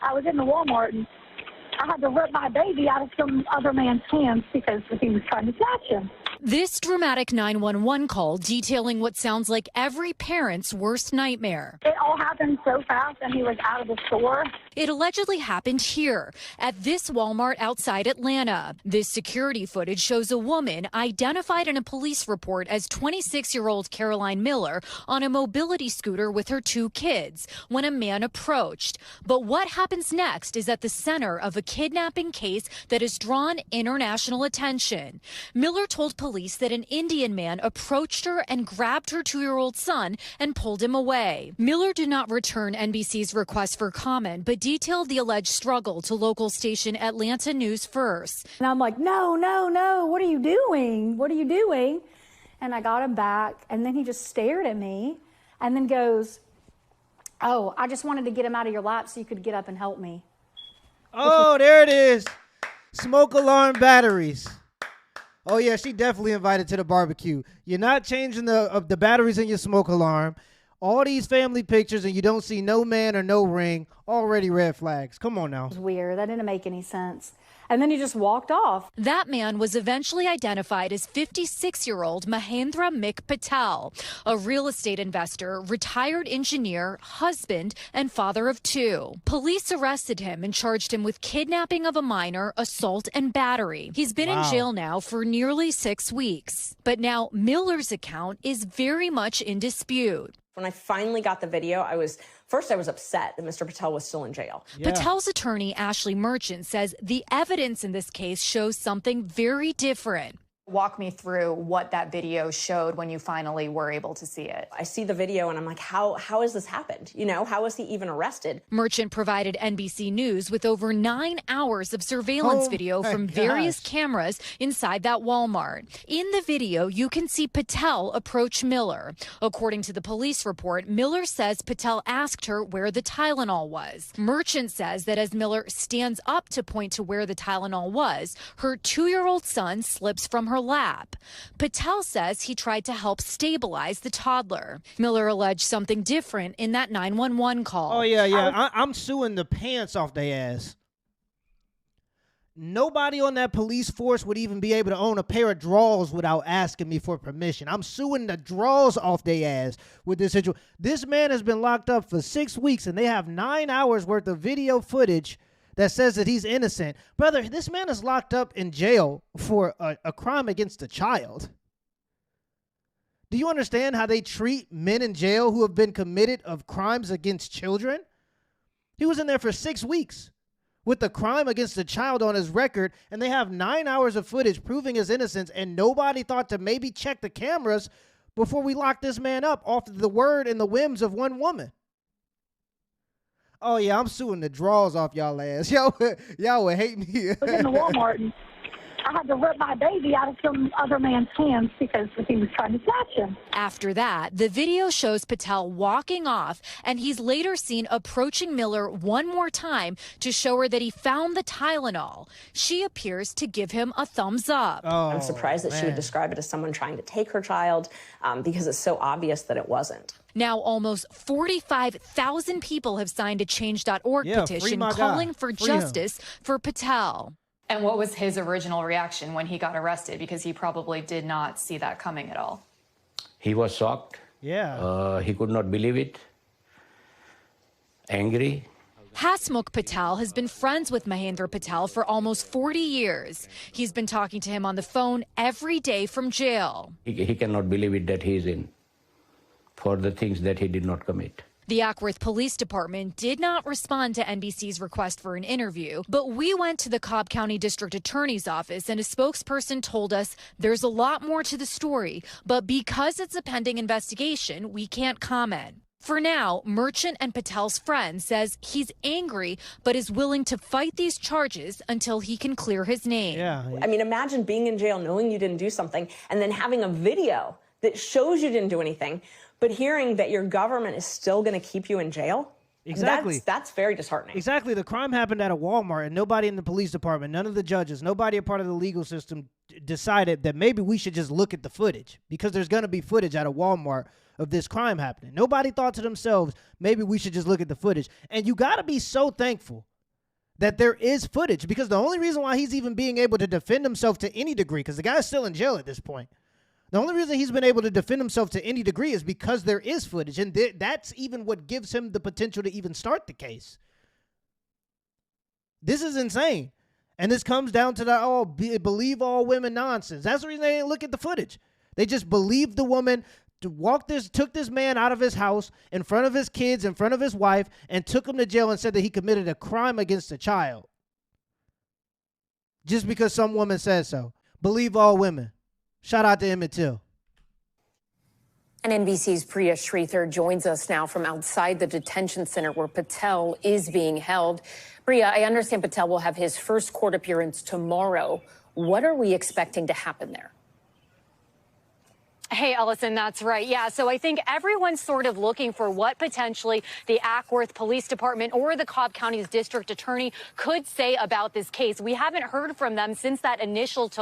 I was in the Walmart and I had to rip my baby out of some other man's hands because he was trying to snatch him. This dramatic 911 call detailing what sounds like every parent's worst nightmare. It all happened so fast and he was out of the store. It allegedly happened here at this Walmart outside Atlanta. This security footage shows a woman identified in a police report as 26-year-old Caroline Miller on a mobility scooter with her 2 kids when a man approached. But what happens next is at the center of a kidnapping case that has drawn international attention. Miller told police that an Indian man approached her and grabbed her 2-year-old son and pulled him away. Miller did not return NBC's request for comment, but detailed the alleged struggle to local station Atlanta News First. And I'm like, no, no, no, what are you doing? What are you doing? And I got him back, and then he just stared at me and then goes, oh, I just wanted to get him out of your lap so you could get up and help me. Oh, there it is. Smoke alarm batteries. Oh, yeah, she definitely invited to the barbecue. You're not changing the batteries in your smoke alarm. All these family pictures and you don't see no man or no ring. Already red flags. Come on now. It was weird. That didn't make any sense. And then he just walked off. That man was eventually identified as 56-year-old Mahendra Patel, a real estate investor, retired engineer, husband, and father of 2. Police arrested him and charged him with kidnapping of a minor, assault, and battery. He's been in jail now for nearly 6 weeks. But now Miller's account is very much in dispute. When I finally got the video, I was upset that Mr. Patel was still in jail. Yeah. Patel's attorney, Ashley Merchant, says the evidence in this case shows something very different. Walk me through what that video showed when you finally were able to see it. I see the video and I'm like, how has this happened? You know, how was he even arrested? Merchant provided NBC News with over 9 hours of surveillance video from various cameras inside that Walmart. In the video, you can see Patel approach Miller. According to the police report, Miller says Patel asked her where the Tylenol was. Merchant says that as Miller stands up to point to where the Tylenol was, her 2-year-old son slips from her lap. Patel says he tried to help stabilize the toddler. Miller alleged something different in that 911 call. Oh, yeah. I'm suing the pants off their ass. Nobody on that police force would even be able to own a pair of drawers without asking me for permission. I'm suing the drawers off their ass with this situation. This man has been locked up for 6 weeks, and they have 9 hours worth of video footage that says that he's innocent. Brother, this man is locked up in jail for a crime against a child. Do you understand how they treat men in jail who have been committed of crimes against children? He was in there for 6 weeks with the crime against a child on his record, and they have 9 hours of footage proving his innocence, and nobody thought to maybe check the cameras before we locked this man up off the word and the whims of one woman. Oh, yeah, I'm suing the draws off y'all ass. Y'all would hate me. I was in the Walmart and I had to rip my baby out of some other man's hands because he was trying to snatch him. After that, the video shows Patel walking off, and he's later seen approaching Miller one more time to show her that he found the Tylenol. She appears to give him a thumbs up. Oh, I'm surprised that she would describe it as someone trying to take her child because it's so obvious that it wasn't. Now, almost 45,000 people have signed a Change.org petition calling for justice for Patel. And what was his original reaction when he got arrested? Because he probably did not see that coming at all. He was shocked. Yeah. He could not believe it. Angry. Hasmukh Patel has been friends with Mahendra Patel for almost 40 years. He's been talking to him on the phone every day from jail. He cannot believe it that he is in for the things that he did not commit. The Acworth Police Department did not respond to NBC's request for an interview, but we went to the Cobb County District Attorney's office, and a spokesperson told us there's a lot more to the story, but because it's a pending investigation, we can't comment. For now, Merchant and Patel's friend says he's angry but is willing to fight these charges until he can clear his name. Yeah. I mean, imagine being in jail knowing you didn't do something and then having a video that shows you didn't do anything, but hearing that your government is still going to keep you in jail. Exactly. That's very disheartening. Exactly. The crime happened at a Walmart, and nobody in the police department, none of the judges, nobody a part of the legal system decided that maybe we should just look at the footage, because there's going to be footage at a Walmart of this crime happening. Nobody thought to themselves, maybe we should just look at the footage. And you got to be so thankful that there is footage, because the only reason why he's even being able to defend himself to any degree, because the guy's still in jail at this point, the only reason he's been able to defend himself to any degree is because there is footage, and that's even what gives him the potential to even start the case. This is insane. And this comes down to the believe all women nonsense. That's the reason they didn't look at the footage. They just believed the woman, took this man out of his house in front of his kids, in front of his wife, and took him to jail and said that he committed a crime against a child. Just because some woman says so. Believe all women. Shout out to Emmett Till. And NBC's Priya Sridhar joins us now from outside the detention center where Patel is being held. Priya, I understand Patel will have his first court appearance tomorrow. What are we expecting to happen there? Hey, Ellison, that's right. Yeah, so I think everyone's sort of looking for what potentially the Ackworth Police Department or the Cobb County's district attorney could say about this case. We haven't heard from them since that initial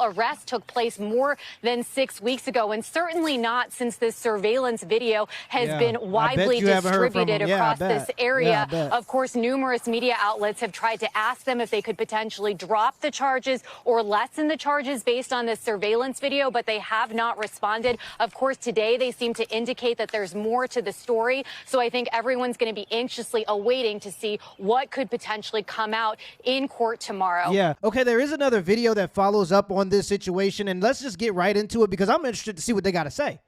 arrest took place more than 6 weeks ago, and certainly not since this surveillance video has been widely distributed across this area. Of course, numerous media outlets have tried to ask them if they could potentially drop the charges or lessen the charges based on this surveillance video, but they have not responded. Of course, today they seem to indicate that there's more to the story. So I think everyone's going to be anxiously awaiting to see what could potentially come out in court tomorrow. Yeah. Okay, there is another video that follows up on this situation, and let's just get right into it because I'm interested to see what they got to say.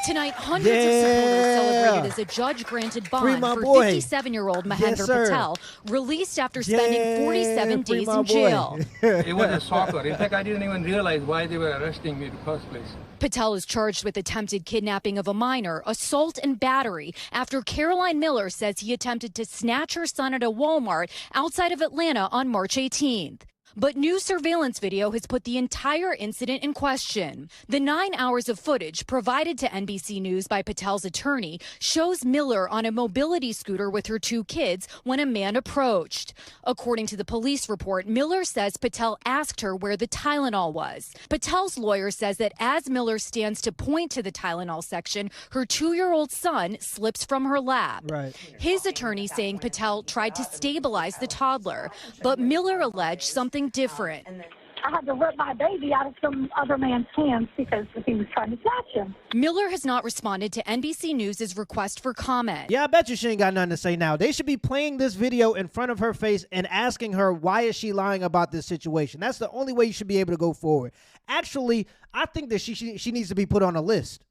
Tonight, hundreds of supporters celebrated as a judge granted bond for 57-year-old Mahendra Patel, released after spending 47 days in jail. It was a shocker. In fact, I didn't even realize why they were arresting me in the first place. Patel is charged with attempted kidnapping of a minor, assault, and battery after Caroline Miller says he attempted to snatch her son at a Walmart outside of Atlanta on March 18th. But new surveillance video has put the entire incident in question. The 9 hours of footage provided to NBC News by Patel's attorney shows Miller on a mobility scooter with her 2 kids when a man approached. According to the police report, Miller says Patel asked her where the Tylenol was. Patel's lawyer says that as Miller stands to point to the Tylenol section, her 2-year-old son slips from her lap. Right. His attorney saying Patel tried to stabilize the toddler, but Miller alleged something different. I had to rip my baby out of some other man's hands because he was trying to snatch him. Miller has not responded to NBC News' request for comment. Yeah, I bet you she ain't got nothing to say now. They should be playing this video in front of her face and asking her why is she lying about this situation. That's the only way you should be able to go forward. Actually, I think that she needs to be put on a list.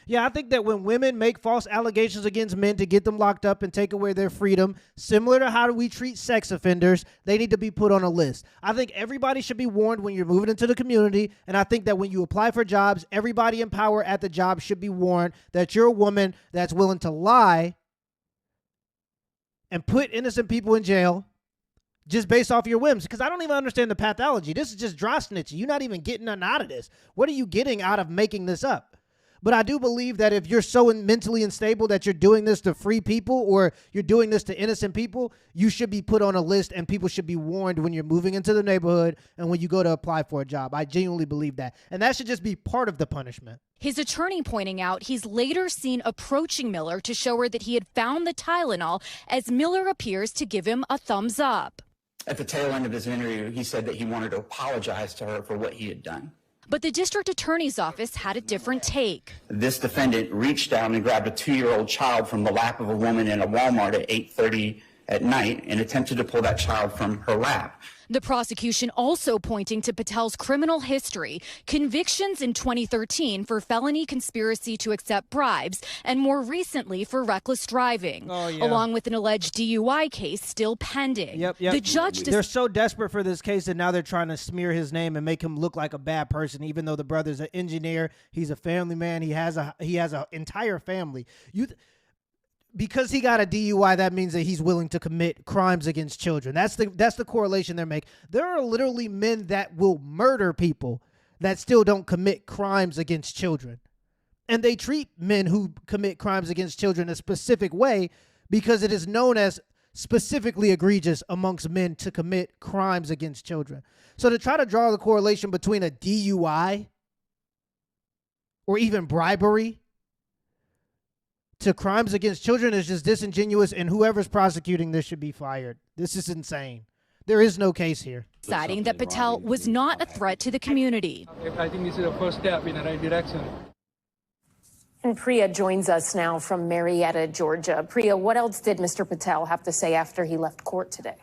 Yeah, I think that when women make false allegations against men to get them locked up and take away their freedom, similar to how we treat sex offenders, they need to be put on a list. I think everybody should be warned when you're moving into the community, and I think that when you apply for jobs, everybody in power at the job should be warned that you're a woman that's willing to lie and put innocent people in jail just based off your whims, because I don't even understand the pathology. This is just dry snitching. You're not even getting nothing out of this. What are you getting out of making this up? But I do believe that if you're so mentally unstable that you're doing this to free people or you're doing this to innocent people, you should be put on a list and people should be warned when you're moving into the neighborhood and when you go to apply for a job. I genuinely believe that. And that should just be part of the punishment. His attorney pointing out he's later seen approaching Miller to show her that he had found the Tylenol as Miller appears to give him a thumbs up. At the tail end of his interview, he said that he wanted to apologize to her for what he had done. But the district attorney's office had a different take. This defendant reached down and grabbed a 2-year-old child from the lap of a woman in a Walmart at 8:30 at night and attempted to pull that child from her lap. The prosecution also pointing to Patel's criminal history, convictions in 2013 for felony conspiracy to accept bribes, and more recently for reckless driving, along with an alleged DUI case still pending. Yep. The judge they're so desperate for this case that now they're trying to smear his name and make him look like a bad person, even though the brother's an engineer, he's a family man, he has a entire family. Because he got a DUI, that means that he's willing to commit crimes against children. That's the correlation they're making. There are literally men that will murder people that still don't commit crimes against children. And they treat men who commit crimes against children a specific way because it is known as specifically egregious amongst men to commit crimes against children. So to try to draw the correlation between a DUI or even bribery to crimes against children is just disingenuous, and whoever's prosecuting this should be fired. This is insane. There is no case here. Citing that Patel was not a threat to the community. I think this is the first step in the right direction. And Priya joins us now from Marietta, Georgia. Priya, what else did Mr. Patel have to say after he left court today?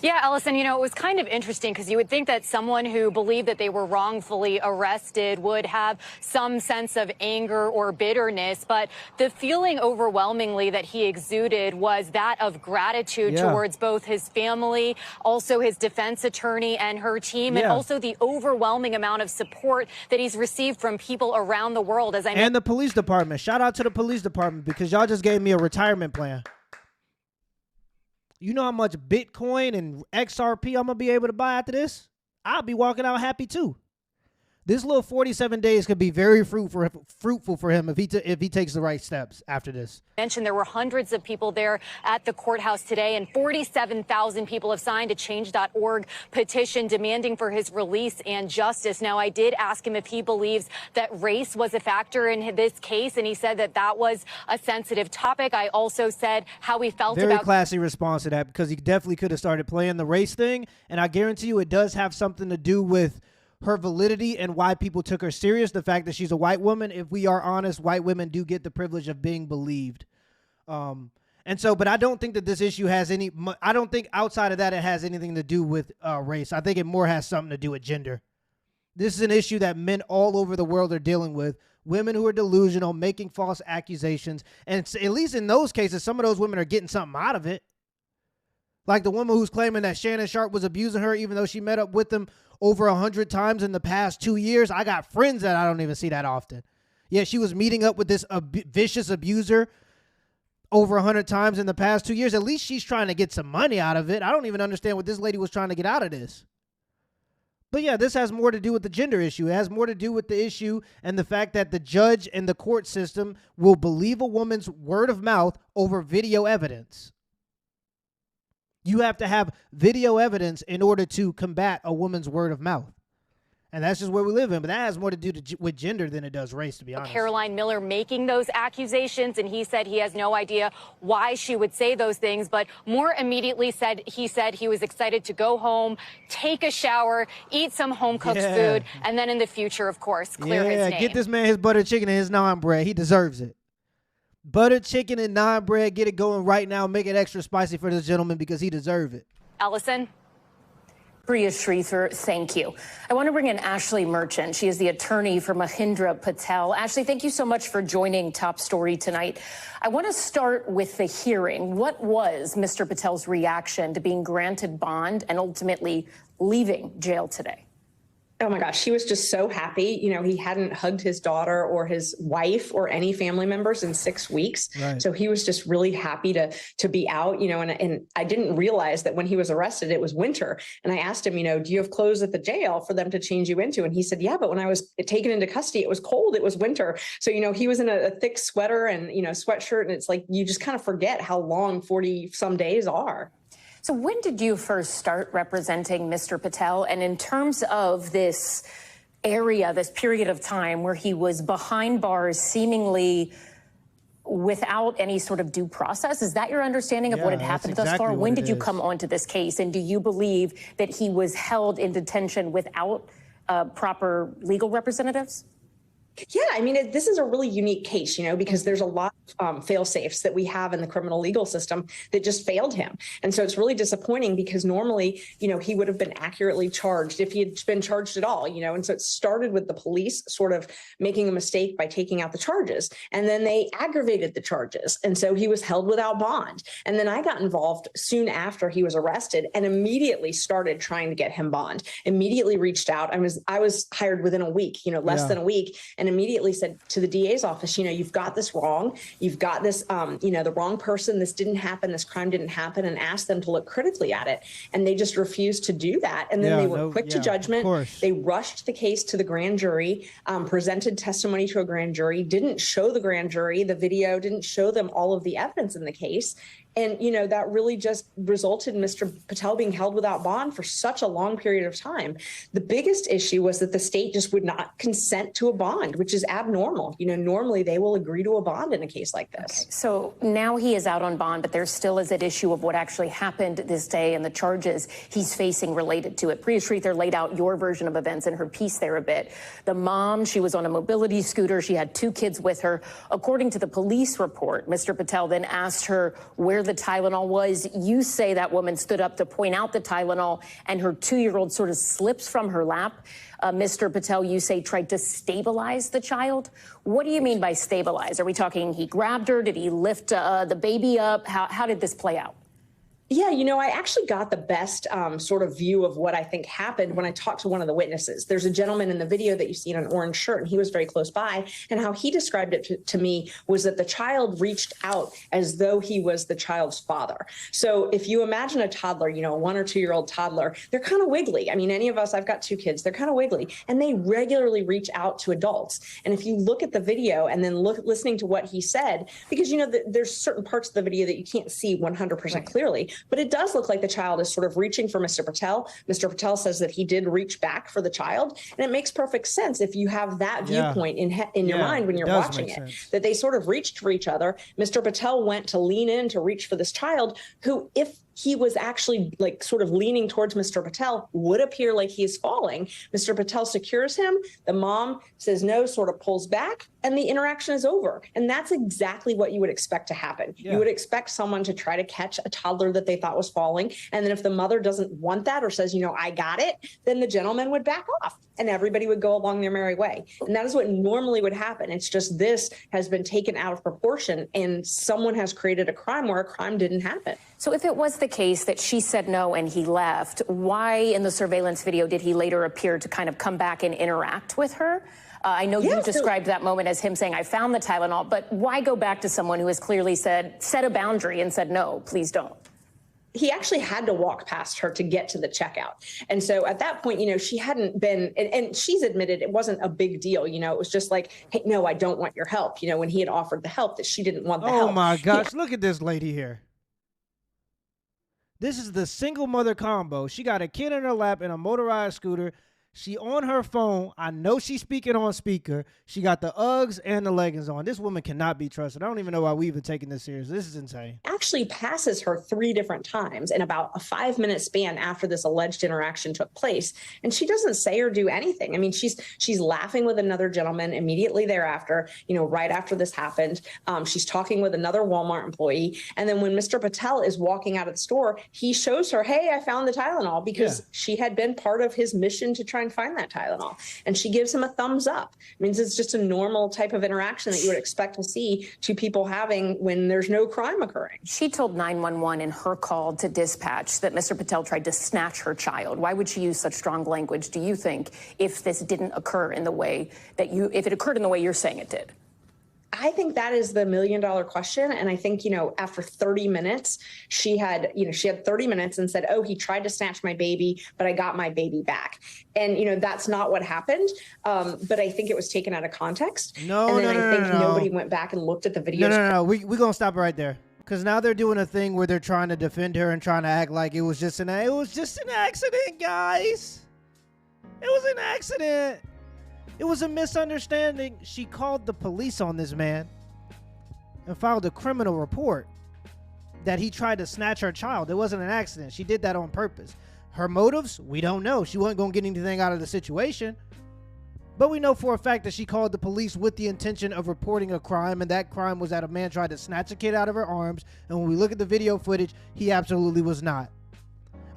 Yeah, Allison, you know, it was kind of interesting because you would think that someone who believed that they were wrongfully arrested would have some sense of anger or bitterness. But the feeling overwhelmingly that he exuded was that of gratitude towards both his family, also his defense attorney and her team, and also the overwhelming amount of support that he's received from people around the world. And the police department. Shout out to the police department because y'all just gave me a retirement plan. You know how much Bitcoin and XRP I'm going to be able to buy after this? I'll be walking out happy too. This little 47 days could be very fruitful for him if he takes the right steps after this. Mentioned there were hundreds of people there at the courthouse today, and 47,000 people have signed a change.org petition demanding for his release and justice. Now, I did ask him if he believes that race was a factor in this case, and he said that that was a sensitive topic. I also said how he felt about... Very classy response to that because he definitely could have started playing the race thing, and I guarantee you it does have something to do with her validity and why people took her serious. The fact that she's a white woman, if we are honest, white women do get the privilege of being believed. But I don't think that this issue has I don't think outside of that it has anything to do with race. I think it more has something to do with gender. This is an issue that men all over the world are dealing with. Women who are delusional, making false accusations. And at least in those cases, some of those women are getting something out of it. Like the woman who's claiming that Shannon Sharp was abusing her even though she met up with him over 100 times in the past 2 years. I got friends that I don't even see that often. Yeah, she was meeting up with this vicious abuser over 100 times in the past 2 years. At least she's trying to get some money out of it. I don't even understand what this lady was trying to get out of this. But yeah, this has more to do with the gender issue. It has more to do with the issue and the fact that the judge and the court system will believe a woman's word of mouth over video evidence. You have to have video evidence in order to combat a woman's word of mouth. And that's just where we live in. But that has more to do with gender than it does race, to be honest. Caroline Miller making those accusations, and he said he has no idea why she would say those things, but more immediately said he was excited to go home, take a shower, eat some home-cooked food, and then in the future, of course, clear his name. Get this man his butter chicken and his naan bread. He deserves it. Butter chicken and naan bread, get it going right now. Make it extra spicy for this gentleman because he deserves it. Allison? Priya Sridhar, thank you. I want to bring in Ashley Merchant. She is the attorney for Mahindra Patel. Ashley, thank you so much for joining Top Story tonight. I want to start with the hearing. What was Mr. Patel's reaction to being granted bond and ultimately leaving jail today? Oh my gosh, he was just so happy. You know, he hadn't hugged his daughter or his wife or any family members in 6 weeks. Right. So he was just really happy to be out, you know, and I didn't realize that when he was arrested, it was winter. And I asked him, you know, do you have clothes at the jail for them to change you into? And he said, yeah, but when I was taken into custody, it was cold. It was winter. So, you know, he was in a thick sweater and, you know, sweatshirt. And it's like, you just kind of forget how long 40 some days are. So when did you first start representing Mr. Patel? And in terms of this area, this period of time where he was behind bars seemingly without any sort of due process, is that your understanding of what had happened thus far? When did you come onto this case? And do you believe that he was held in detention without proper legal representatives? Yeah, I mean, this is a really unique case, you know, because there's a lot of fail-safes that we have in the criminal legal system that just failed him. And so it's really disappointing because normally, you know, he would have been accurately charged if he had been charged at all, you know. And so it started with the police sort of making a mistake by taking out the charges. And then they aggravated the charges. And so he was held without bond. And then I got involved soon after he was arrested and immediately started trying to get him bond, immediately reached out. I was hired within a week, you know, less than a week, and immediately said to the DA's office, you know, you've got this wrong. You've got this, you know, the wrong person. This didn't happen. This crime didn't happen, and asked them to look critically at it. And they just refused to do that. And then they were quick to judgment. They rushed the case to the grand jury, presented testimony to a grand jury, didn't show the grand jury the video, didn't show them all of the evidence in the case. And, that really just resulted in Mr. Patel being held without bond for such a long period of time. The biggest issue was that the state just would not consent to a bond, which is abnormal. Normally they will agree to a bond in a case like this. Okay. So now he is out on bond, but there still is an issue of what actually happened this day and the charges he's facing related to it. Priya Sridhar laid out your version of events in her piece there a bit. The mom, she was on a mobility scooter. She had 2 kids with her. According to the police report, Mr. Patel then asked her where the Tylenol was. You say that woman stood up to point out the Tylenol and her 2-year-old sort of slips from her lap. Mr. Patel, you say, tried to stabilize the child. What do you mean by stabilize? Are we talking he grabbed her? Did he lift the baby up? How did this play out? Yeah, I actually got the best sort of view of what I think happened when I talked to one of the witnesses. There's a gentleman in the video that you see in an orange shirt, and he was very close by. And how he described it to me was that the child reached out as though he was the child's father. So if you imagine a toddler, a 1 or 2 year old toddler, they're kind of wiggly. I mean, any of us, I've got 2 kids, they're kind of wiggly, and they regularly reach out to adults. And if you look at the video and then listening to what he said, because, there's certain parts of the video that you can't see 100% clearly. But it does look like the child is sort of reaching for Mr. Patel. Mr. Patel says that he did reach back for the child. And it makes perfect sense if you have that viewpoint in your mind when you're watching it, that they sort of reached for each other. Mr. Patel went to lean in to reach for this child who, if he was actually sort of leaning towards Mr. Patel, would appear like he is falling. Mr. Patel secures him. The mom says no, sort of pulls back, and the interaction is over. And that's exactly what you would expect to happen. Yeah. You would expect someone to try to catch a toddler that they thought was falling. And then if the mother doesn't want that or says, I got it, then the gentleman would back off and everybody would go along their merry way. And that is what normally would happen. It's just this has been taken out of proportion and someone has created a crime where a crime didn't happen. So if it was the case that she said no and he left, why in the surveillance video did he later appear to kind of come back and interact with her? I know you described that moment as him saying, I found the Tylenol, but why go back to someone who has clearly set a boundary and said, no, please don't? He actually had to walk past her to get to the checkout. And so at that point, she hadn't been, and she's admitted it wasn't a big deal. It was just like, hey, no, I don't want your help. When he had offered the help, that she didn't want the help. Oh my gosh, look at this lady here. This is the single mother combo. She got a kid in her lap and a motorized scooter. She on her phone. I know she's speaking on speaker. She got the Uggs and the leggings on. This woman cannot be trusted. I don't even know why we even taking this serious. This is insane. Actually passes her 3 different times in about a 5-minute span after this alleged interaction took place. And she doesn't say or do anything. I mean, she's laughing with another gentleman immediately thereafter, right after this happened. She's talking with another Walmart employee. And then when Mr. Patel is walking out of the store, he shows her, hey, I found the Tylenol, because she had been part of his mission to try and find that Tylenol. And she gives him a thumbs up. It means it's just a normal type of interaction that you would expect to see 2 people having when there's no crime occurring. She told 911 in her call to dispatch that Mr. Patel tried to snatch her child. Why would she use such strong language, do you think, if this didn't occur in the way that if it occurred in the way you're saying it did? I think that is the $1 million question. And I think, after 30 minutes, she had 30 minutes and said, oh, he tried to snatch my baby, but I got my baby back. And, that's not what happened. But I think it was taken out of context. No. Nobody went back and looked at the video. No. We're going to stop right there. Because now they're doing a thing where they're trying to defend her and trying to act like it was just an accident, guys. It was an accident. It was a misunderstanding. She called the police on this man and filed a criminal report that he tried to snatch her child. It wasn't an accident. She did that on purpose. Her motives, we don't know. She wasn't going to get anything out of the situation. But we know for a fact that she called the police with the intention of reporting a crime, and that crime was that a man tried to snatch a kid out of her arms. And when we look at the video footage, he absolutely was not.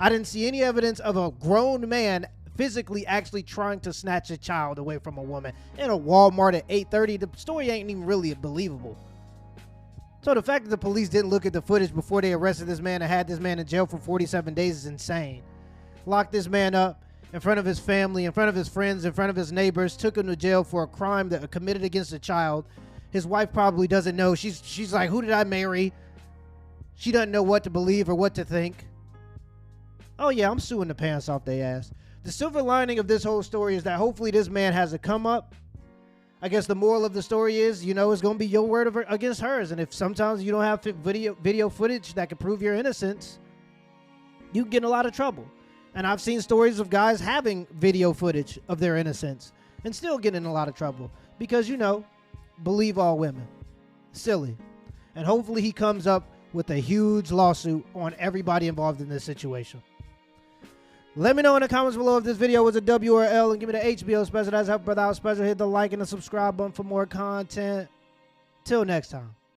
I didn't see any evidence of a grown man physically actually trying to snatch a child away from a woman in a Walmart at 8:30. The story ain't even really believable. So the fact that the police didn't look at the footage before they arrested this man and had this man in jail for 47 days is insane. Locked this man up in front of his family, in front of his friends, in front of his neighbors, took him to jail for a crime that committed against a child. His wife probably doesn't know. She's like, who did I marry? She doesn't know what to believe or what to think. Oh yeah, I'm suing the pants off their ass. The silver lining of this whole story is that hopefully this man has a come up. I guess the moral of the story is, you know, it's going to be your word against hers. And if sometimes you don't have video footage that can prove your innocence, you get in a lot of trouble. And I've seen stories of guys having video footage of their innocence and still getting in a lot of trouble because, you know, believe all women. Silly. And hopefully he comes up with a huge lawsuit on everybody involved in this situation. Let me know in the comments below if this video was a W or L, and give me the HBO special. That's help brother out special. Hit the like and the subscribe button for more content. Till next time.